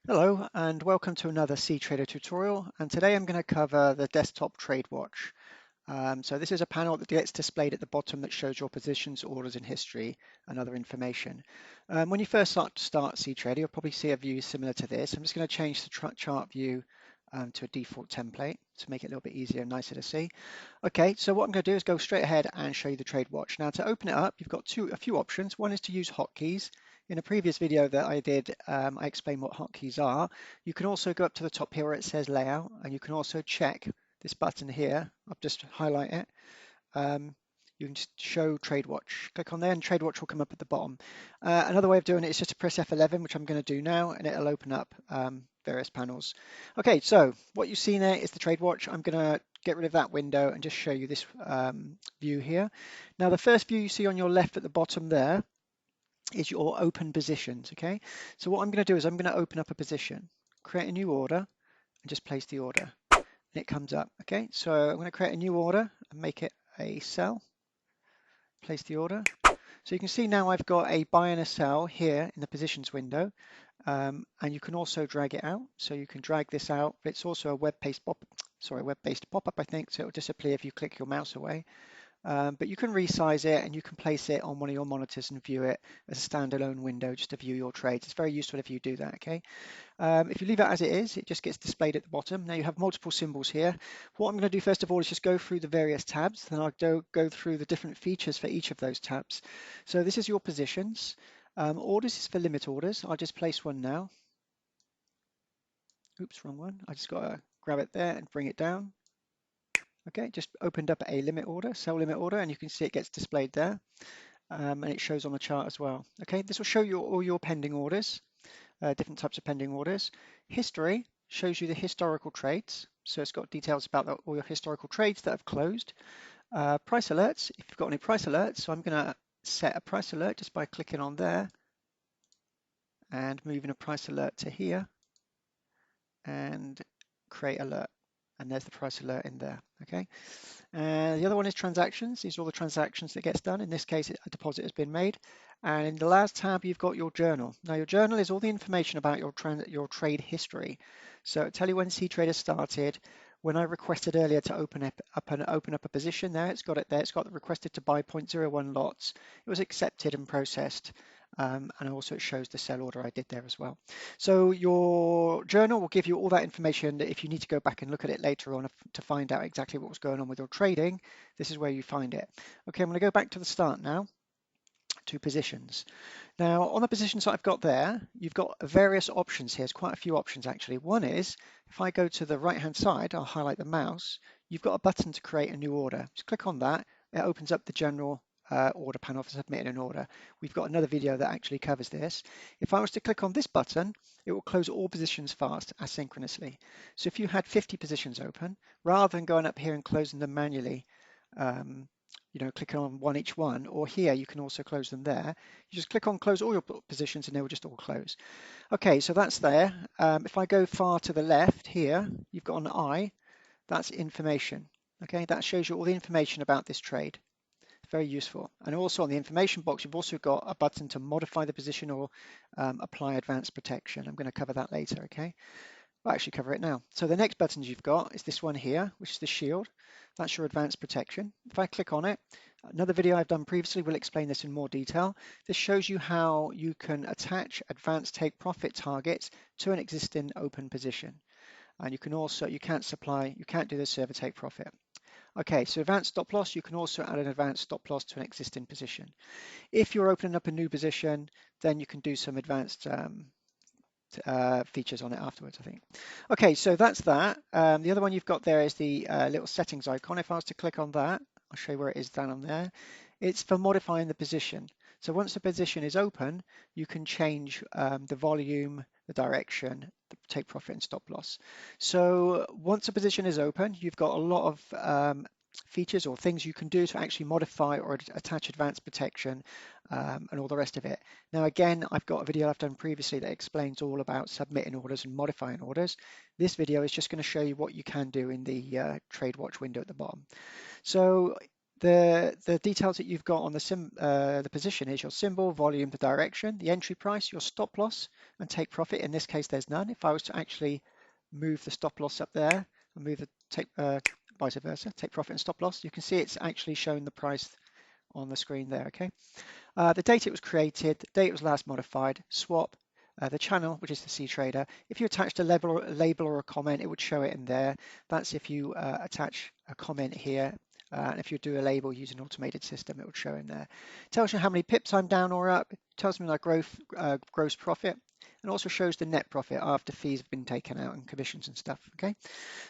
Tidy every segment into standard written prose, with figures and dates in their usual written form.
Hello and welcome to another cTrader tutorial, and today I'm going to cover the desktop TradeWatch. So this is a panel that gets displayed at the bottom that shows your positions, orders and history and other information. When you first start cTrader, you'll probably see a view similar to this. I'm just going to change the chart view to a default template to make it a little bit easier and nicer to see. Okay, so what I'm going to do is go straight ahead and show you the TradeWatch. Now to open it up, you've got a few options. One is to use hotkeys. In a previous video that I did, I explained what hotkeys are. You can also go up to the top here where it says layout, and you can also check this button here. I'll just highlight it. You can just show TradeWatch. Click on there and TradeWatch will come up at the bottom. Another way of doing it is just to press F11, which I'm going to do now, and it'll open up various panels. Okay, so what you see there is the TradeWatch. I'm going to get rid of that window and just show you this view here. Now the first view you see on your left at the bottom there is your open positions, okay? So what I'm going to do is I'm going to open up a position, create a new order, and just place the order. And it comes up, okay? So I'm going to create a new order and make it a sell, place the order. So you can see now I've got a buy and a sell here in the positions window, and you can also drag it out. So you can drag this out. It's also a web-based pop-up, I think, so it'll disappear if you click your mouse away. But you can resize it and you can place it on one of your monitors and view it as a standalone window just to view your trades. It's very useful if you do that, okay? If you leave it as it is, it just gets displayed at the bottom. Now you have multiple symbols here. What I'm going to do first of all is just go through the various tabs, then I'll go through the different features for each of those tabs. So this is your positions. Orders is for limit orders. I'll just place one now. Oops, wrong one. I just got to grab it there and bring it down. Okay, just opened up a limit order, sell limit order, and you can see it gets displayed there, and it shows on the chart as well. Okay, this will show you all your pending orders, different types of pending orders. History shows you the historical trades, so it's got details about all your historical trades that have closed. Price alerts, if you've got any price alerts, so I'm going to set a price alert just by clicking on there and moving a price alert to here and create alert. And there's the price alert in there, okay? The other one is transactions. These are all the transactions that gets done. In this case, a deposit has been made. And in the last tab, you've got your journal. Now, your journal is all the information about your trade history. So it'll tell you when cTrader started. When I requested earlier to open up a position there, it's got it there. It's got the requested to buy 0.01 lots. It was accepted and processed. And also it shows the sell order I did there as well. So your journal will give you all that information. If you need to go back and look at it later on to find out exactly what was going on with your trading, this is where you find it. Okay, I'm going to go back to the start now, to positions. Now on the positions that I've got there, you've got various options here. There's quite a few options actually. One is, if I go to the right hand side, I'll highlight the mouse, you've got a button to create a new order. Just click on that, it opens up the general order panel for submitting an order. We've got another video that actually covers this. If I was to click on this button, it will close all positions fast asynchronously. So if you had 50 positions open, rather than going up here and closing them manually, clicking on one each one, or here you can also close them there. You just click on close all your positions and they will just all close. Okay, so that's there. If I go far to the left here, you've got an I, that's information. Okay, that shows you all the information about this trade. Very useful. And also on the information box, you've also got a button to modify the position or apply advanced protection. I'm going to cover that later, okay? I'll actually cover it now. So the next buttons you've got is this one here, which is the shield. That's your advanced protection. If I click on it, another video I've done previously will explain this in more detail. This shows you how you can attach advanced take profit targets to an existing open position. And you can't do the server take profit. Okay, so advanced stop loss, you can also add an advanced stop loss to an existing position. If you're opening up a new position, then you can do some advanced features on it afterwards, I think. Okay, so that's that. The other one you've got there is the little settings icon. If I was to click on that, I'll show you where it is down on there. It's for modifying the position. So once the position is open, you can change the volume, the direction, the take profit and stop loss. So once a position is open, you've got a lot of features or things you can do to actually modify or attach advanced protection and all the rest of it. Now again, I've got a video I've done previously that explains all about submitting orders and modifying orders. This video is just going to show you what you can do in the TradeWatch window at the bottom. So The details that you've got on the position is your symbol, volume, the direction, the entry price, your stop loss, and take profit. In this case, there's none. If I was to actually move the stop loss up there and move the vice versa, take profit and stop loss, you can see it's actually showing the price on the screen there. Okay. The date it was created, the date it was last modified, swap, the channel, which is the cTrader. If you attached a label or a comment, it would show it in there. That's if you attach a comment here. And if you do a label using an automated system, it would show in there. It tells you how many pips I'm down or up. It tells me my gross profit, and also shows the net profit after fees have been taken out and commissions and stuff. Okay.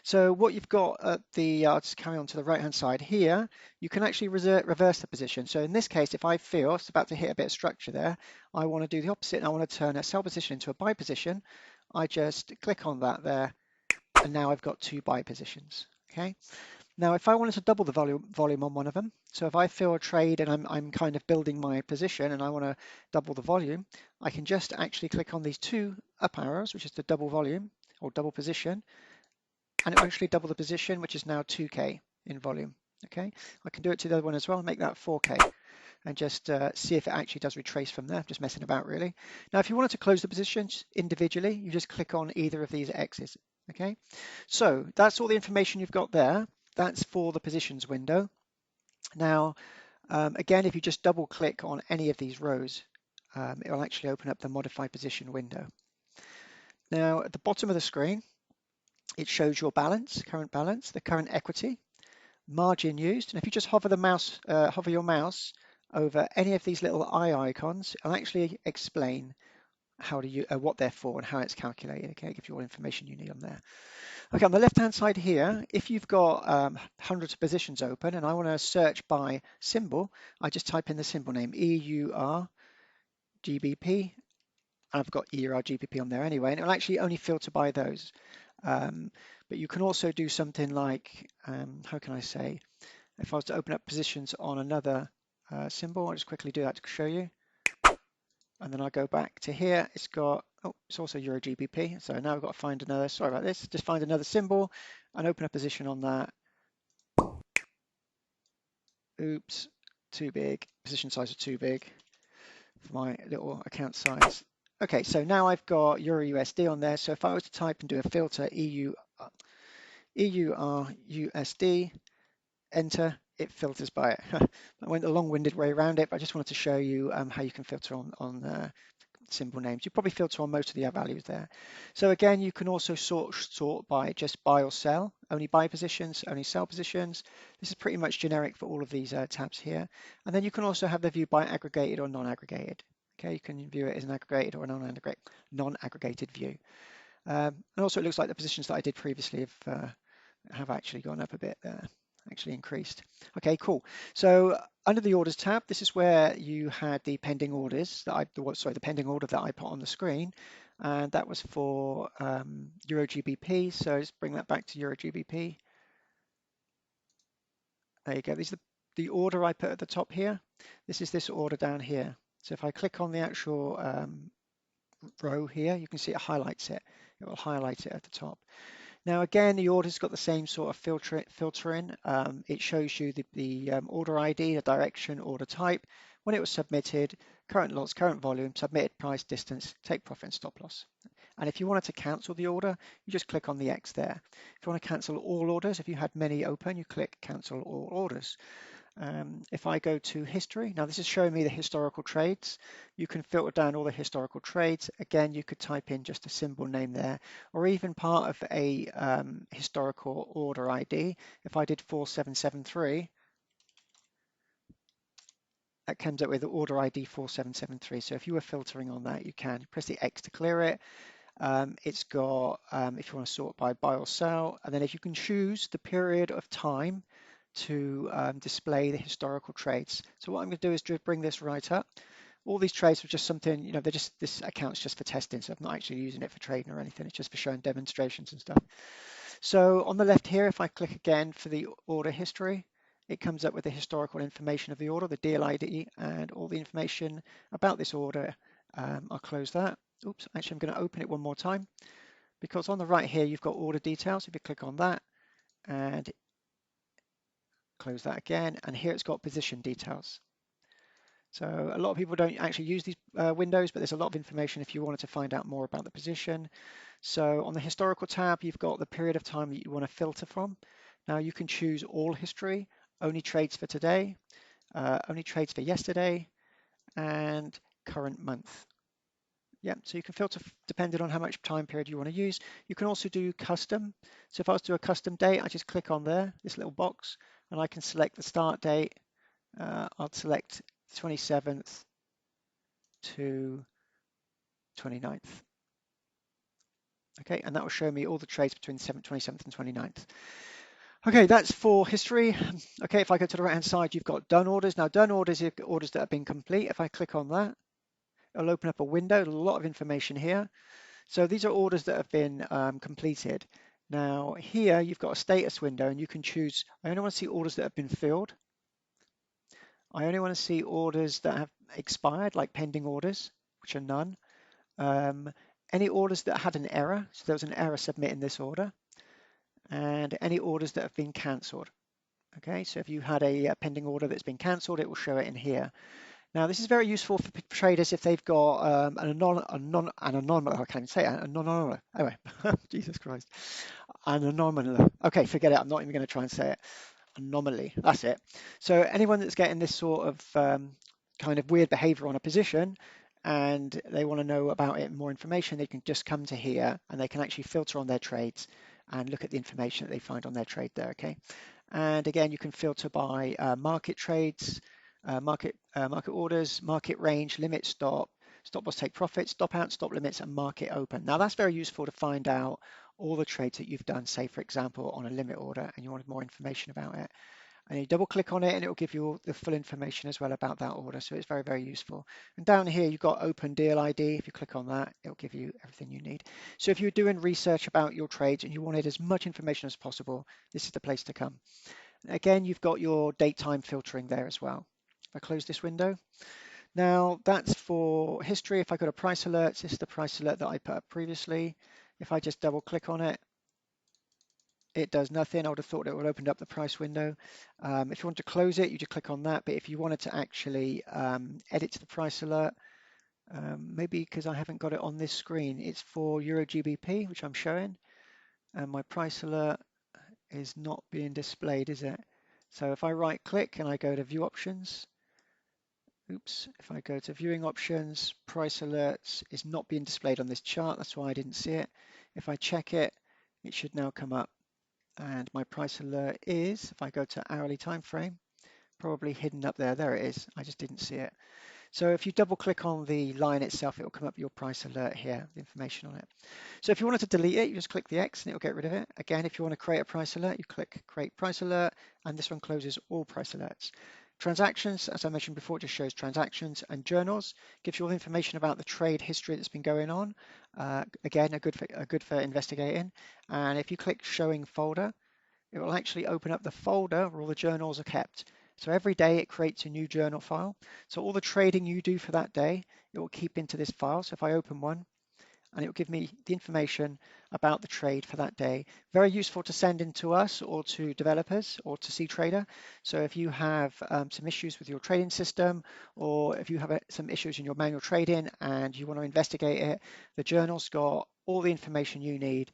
So what you've got at I'll just carry on to the right-hand side here, you can actually reverse the position. So in this case, if I feel it's about to hit a bit of structure there, I want to do the opposite and I want to turn a sell position into a buy position. I just click on that there, and now I've got two buy positions. Okay. Now, if I wanted to double the volume on one of them, so if I fill a trade and I'm kind of building my position and I want to double the volume, I can just actually click on these two up arrows, which is the double volume or double position, and it will actually double the position, which is now 2K in volume. Okay, I can do it to the other one as well, make that 4K, and just see if it actually does retrace from there. Just messing about really. Now, if you wanted to close the positions individually, you just click on either of these X's. Okay, so that's all the information you've got there. That's for the positions window. Now, again, if you just double click on any of these rows, it will actually open up the modify position window. Now, at the bottom of the screen, it shows your balance, current balance, the current equity, margin used, and if you just hover your mouse over any of these little eye icons, it'll actually explain how to what they're for and how it's calculated. Okay, it gives you all information you need on there. Okay, on the left-hand side here, if you've got hundreds of positions open and I want to search by symbol, I just type in the symbol name EURGBP. I've got EURGBP on there anyway, and it'll actually only filter by those. But you can also do something like, how can I say, if I was to open up positions on another symbol, I'll just quickly do that to show you. And then I go back to here, it's got, oh, it's also Euro GBP. So now I've got to find another, sorry about this, just find another symbol and open a position on that. Oops, too big, position size is too big for my little account size. Okay, so now I've got Euro USD on there. So if I was to type and do a filter EURUSD, enter, it filters by it. I went a long-winded way around it, but I just wanted to show you how you can filter on symbol names. You probably filter on most of the values there. So again, you can also sort by just buy or sell, only buy positions, only sell positions. This is pretty much generic for all of these tabs here. And then you can also have the view by aggregated or non-aggregated. Okay, you can view it as an aggregated or a non-aggregated view. And also it looks like the positions that I did previously have actually gone up a bit there, actually increased. Okay, cool. So under the orders tab, this is where you had the pending orders that the pending order that I put on the screen, and that was for Euro GBP. So let's bring that back to Euro GBP. There you go. This is the order I put at the top here. This is this order down here. So if I click on the actual row here, you can see it highlights it. It will highlight it at the top. Now again, the order's got the same sort of filtering. It shows you the order ID, the direction, order type, when it was submitted, current lots, current volume, submitted price, distance, take profit and stop loss. And if you wanted to cancel the order, you just click on the X there. If you want to cancel all orders, if you had many open, you click cancel all orders. If I go to history, now this is showing me the historical trades. You can filter down all the historical trades. Again, you could type in just a symbol name there, or even part of a historical order ID. If I did 4773, that comes up with the order ID 4773. So if you were filtering on that, you can press the X to clear it. It's got, if you want to sort by buy or sell, and then if you can choose the period of time to display the historical trades. So what I'm going to do is just bring this right up. All these trades are just something, you know, this account's just for testing, so I'm not actually using it for trading or anything. It's just for showing demonstrations and stuff. So on the left here, if I click again for the order history, it comes up with the historical information of the order, the deal ID, and all the information about this order. I'll close that. Oops, actually I'm going to open it one more time, because on the right here you've got order details. If you click on that, and Close that again, and here it's got position details. So a lot of people don't actually use these windows, but there's a lot of information if you wanted to find out more about the position. So on the historical tab, you've got the period of time that you want to filter from. Now you can choose all history, only trades for today, only trades for yesterday, and current month. Yeah, so you can filter depending on how much time period you want to use. You can also do custom. So if I was to do a custom date, I just click on there, this little box, and I can select the start date. I'll select 27th to 29th. Okay, and that will show me all the trades between the 27th and 29th. Okay, that's for history. Okay, if I go to the right-hand side, you've got done orders. Now, done orders are orders that have been complete. If I click on that, it'll open up a window, a lot of information here. So these are orders that have been completed. Now, here you've got a status window, and you can choose, I only want to see orders that have been filled. I only want to see orders that have expired, like pending orders, which are none. Any orders that had an error, so there was an error submitting this order, and any orders that have been cancelled. Okay, so if you had a pending order that's been cancelled, it will show it in here. Now, this is very useful for traders if they've got anyway, Jesus Christ, an anomaly. Okay, forget it. I'm not even going to try and say it. Anomaly. That's it. So anyone that's getting this sort of kind of weird behavior on a position and they want to know about it, more information, they can just come to here and they can actually filter on their trades and look at the information that they find on their trade there. Okay. And again, you can filter by market trades, market orders, market range, limit stop, stop loss take profit, stop out, stop limits, and market open. Now that's very useful to find out all the trades that you've done, say for example, on a limit order and you wanted more information about it. And you double click on it and it will give you all the full information as well about that order. So it's very, very useful. And down here, you've got open deal ID. If you click on that, it'll give you everything you need. So if you're doing research about your trades and you wanted as much information as possible, this is the place to come. Again, you've got your date time filtering there as well. If I close this window. Now that's for history. If I go to price alerts, this is the price alert that I put up previously. If I just double click on it, it does nothing. I would have thought it would open up the price window. If you want to close it, you just click on that. But if you wanted to actually edit to the price alert, maybe because I haven't got it on this screen, it's for Euro GBP, which I'm showing. And my price alert is not being displayed, is it? So if I right click and I go to view options, if I go to viewing options, price alerts is not being displayed on this chart. That's why I didn't see it. If I check it, it should now come up. And my price alert is, if I go to hourly time frame, probably hidden up there. There it is. I just didn't see it. So if you double click on the line itself, it will come up your price alert here, the information on it. So if you wanted to delete it, you just click the X and it will get rid of it. Again, if you want to create a price alert, you click create price alert, and this one closes all price alerts. Transactions, as I mentioned before, it just shows transactions, and journals gives you all the information about the trade history that's been going on. Again, a good for investigating. And if you click showing folder, it will actually open up the folder where all the journals are kept. So every day it creates a new journal file. So all the trading you do for that day, it will keep into this file. So if I open one, and it will give me the information about the trade for that day. Very useful to send in to us or to developers or to cTrader. So if you have some issues with your trading system, or if you have some issues in your manual trading and you want to investigate it, the journal's got all the information you need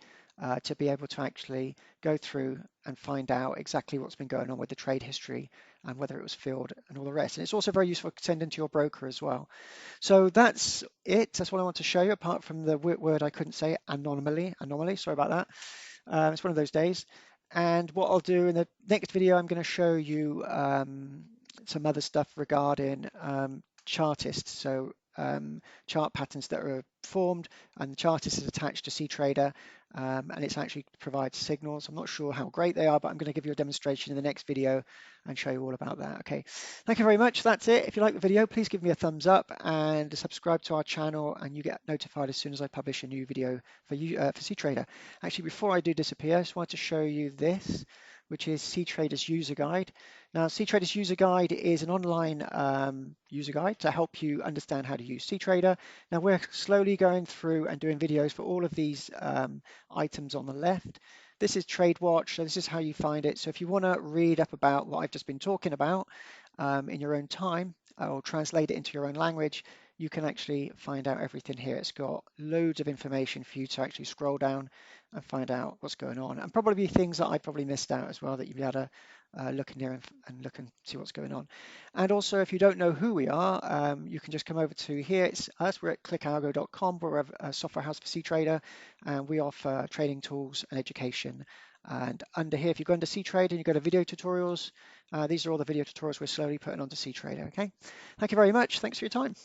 to be able to actually go through and find out exactly what's been going on with the trade history and whether it was filled and all the rest. And it's also very useful to send into your broker as well. So that's it. That's what I want to show you, apart from the word I couldn't say, anomaly. Sorry about that. It's one of those days. And what I'll do in the next video, I'm going to show you some other stuff regarding chartists. So chart patterns that are formed, and the chartist is attached to cTrader, and it actually provides signals. I'm not sure how great they are, but I'm going to give you a demonstration in the next video and show you all about that. Okay, thank you very much. That's it. If you like the video, please give me a thumbs up and subscribe to our channel, and you get notified as soon as I publish a new video for you for cTrader. Actually, before I do disappear, I just wanted to show you this, which is cTrader's user guide. Now, cTrader's user guide is an online user guide to help you understand how to use cTrader. Now, we're slowly going through and doing videos for all of these items on the left. This is TradeWatch, so this is how you find it. So if you want to read up about what I've just been talking about in your own time, or translate it into your own language, you can actually find out everything here. It's got loads of information for you to actually scroll down and find out what's going on, and probably things that I probably missed out as well that you'll be able to look in here and look and see what's going on. And also, if you don't know who we are, you can just come over to here. It's us. We're at clickalgo.com. We're a software house for cTrader, and we offer trading tools and education. And under here, if you go into cTrader and you go to video tutorials, these are all the video tutorials we're slowly putting onto cTrader. Okay. Thank you very much. Thanks for your time.